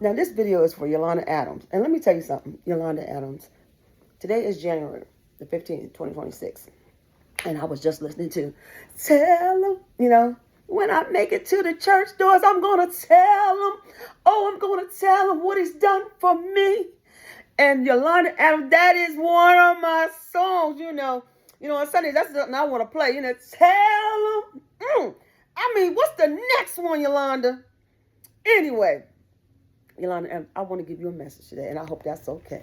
Now, this video is for Yolanda Adams. And let me tell you something, Yolanda Adams. Today is January the 15th, 2026. And I was just listening to Tell Them, when I make it to the church doors, I'm going to tell them. Oh, I'm going to tell them what he's done for me. And Yolanda Adams, that is one of my songs, on Sundays, that's something I want to play, tell them. What's the next one, Yolanda? Anyway, Yolanda, I want to give you a message today, and I hope that's okay.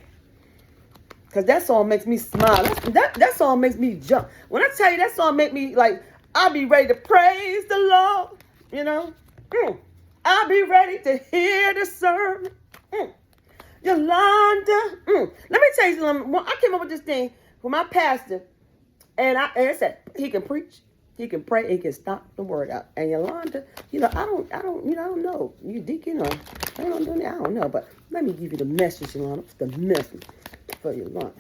Because that song makes me smile. That song makes me jump. When I tell you that song make me, like, I'll be ready to praise the Lord, I'll be ready to hear the sermon. Yolanda. Let me tell you something. I came up with this thing for my pastor, and I said he can preach, he can pray, he can stomp the word out. And Yolanda, I don't know. You deacon or I don't know. But let me give you the message, Yolanda. What's the message for Yolanda?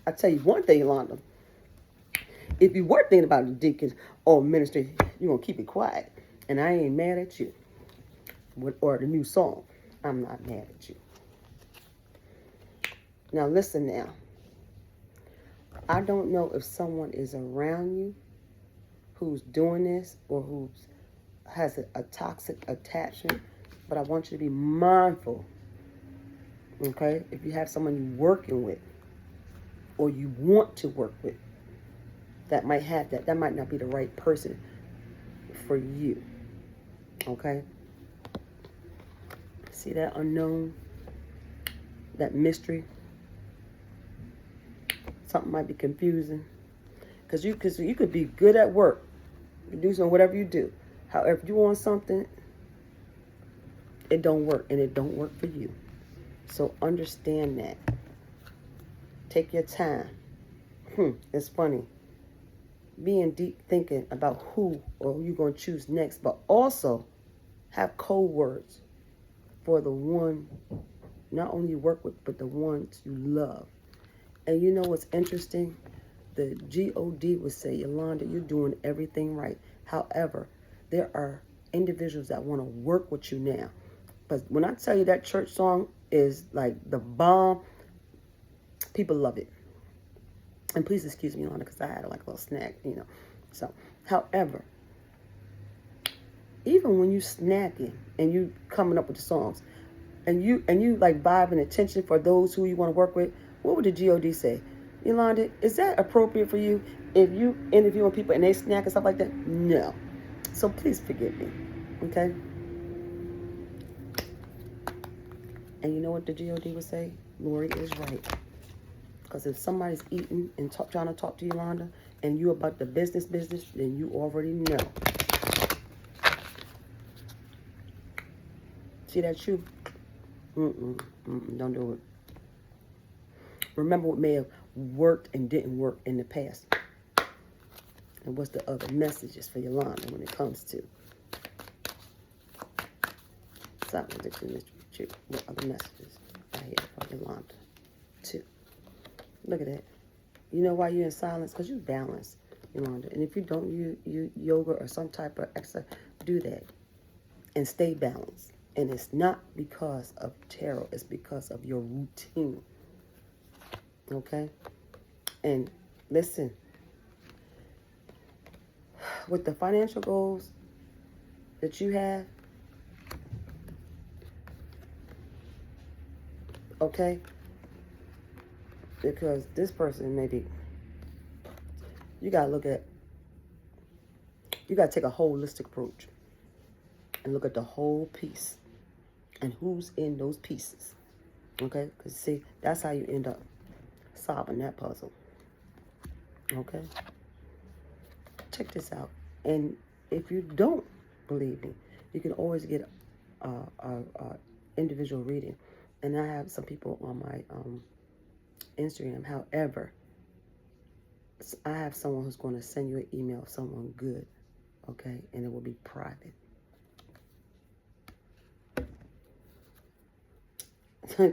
I tell you one thing, Yolanda. If you were thinking about the deacons or ministry, you're gonna keep it quiet. And I ain't mad at you. Or the new song. I'm not mad at you. Now listen now. I don't know if someone is around you who's doing this or who has a toxic attachment, but I want you to be mindful, okay? If you have someone you're working with or you want to work with that might have that might not be the right person for you, okay? See that unknown, that mystery? Something might be confusing. Because you could be good at work. You do something, whatever you do. However, if you want something, it don't work. And it don't work for you. So understand that. Take your time. It's funny. Being deep thinking about who you're going to choose next. But also have code words for the one not only you work with, but the ones you love. And you know what's interesting? The God would say, Yolanda, you're doing everything right. However, there are individuals that want to work with you now. But when I tell you that church song is like the bomb, people love it. And please excuse me, Yolanda, because I had like a little snack, So, however, even when you snacking and you coming up with the songs, and you like vibing attention for those who you want to work with, what would the God say? Yolanda, is that appropriate for you if you interviewing people and they snack and stuff like that? No. So please forgive me, okay? And you know what the God would say? Lori is right. Because if somebody's eating and trying to talk to Yolanda and you about the business, then you already know. See that shoe? Don't do it. Remember what may have worked and didn't work in the past. And what's the other messages for Yolanda when it comes to something that you what other messages I hear for Yolanda too. Look at that. You know why you're in silence? Because you're balanced, Yolanda. And if you don't use yoga or some type of exercise, do that. And stay balanced. And it's not because of tarot. It's because of your routine. Okay? And listen. With the financial goals that you have, okay? Because this person maybe, you got to take a holistic approach and look at the whole piece and who's in those pieces, okay? Because see, that's how you end up solving that puzzle, okay? Check this out. And if you don't believe me, you can always get a individual reading. And I have some people on my Instagram. However, I have someone who's going to send you an email of someone good, okay? And it will be private.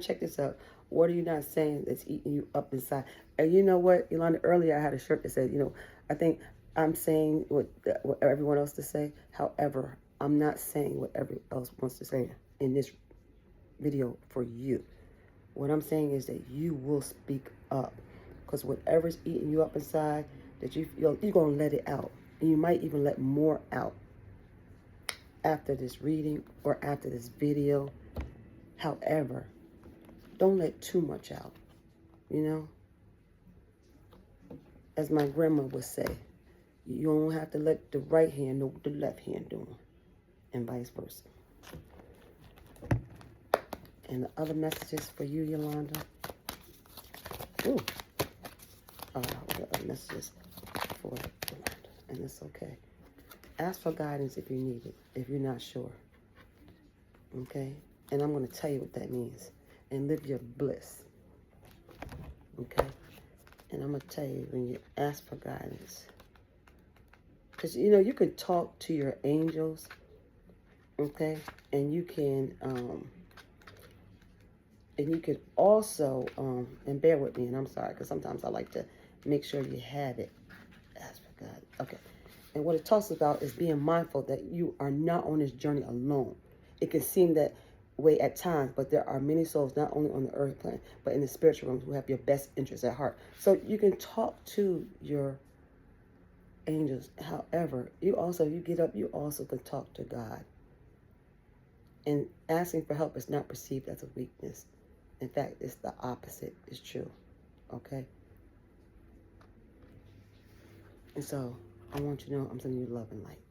Check this out. What are you not saying that's eating you up inside? And you know what, Yolanda, earlier I had a shirt that said, I think I'm saying what everyone else to say. However, I'm not saying what everyone else wants to say in this video for you. What I'm saying is that you will speak up, because whatever's eating you up inside, that you're going to let it out. And you might even let more out after this reading or after this video. However, don't let too much out, you know? As my grandma would say, you don't have to let the right hand know what the left hand doing, and vice versa. And the other messages for you, Yolanda. Ooh. The other messages for Yolanda. And it's okay. Ask for guidance if you need it, if you're not sure. Okay? And I'm going to tell you what that means. And live your bliss. Okay? And I'm going to tell you when you ask for guidance. Because, you know, you can talk to your angels. Okay? And you can... And you could also, and bear with me, and I'm sorry, because sometimes I like to make sure you have it. Ask for God. Okay. And what it talks about is being mindful that you are not on this journey alone. It can seem that way at times, but there are many souls, not only on the earth plane, but in the spiritual realm, who have your best interests at heart. So you can talk to your angels. However, you get up, you also can talk to God. And asking for help is not perceived as a weakness. In fact, it's the opposite is true, okay? And so, I want you to know I'm sending you love and light.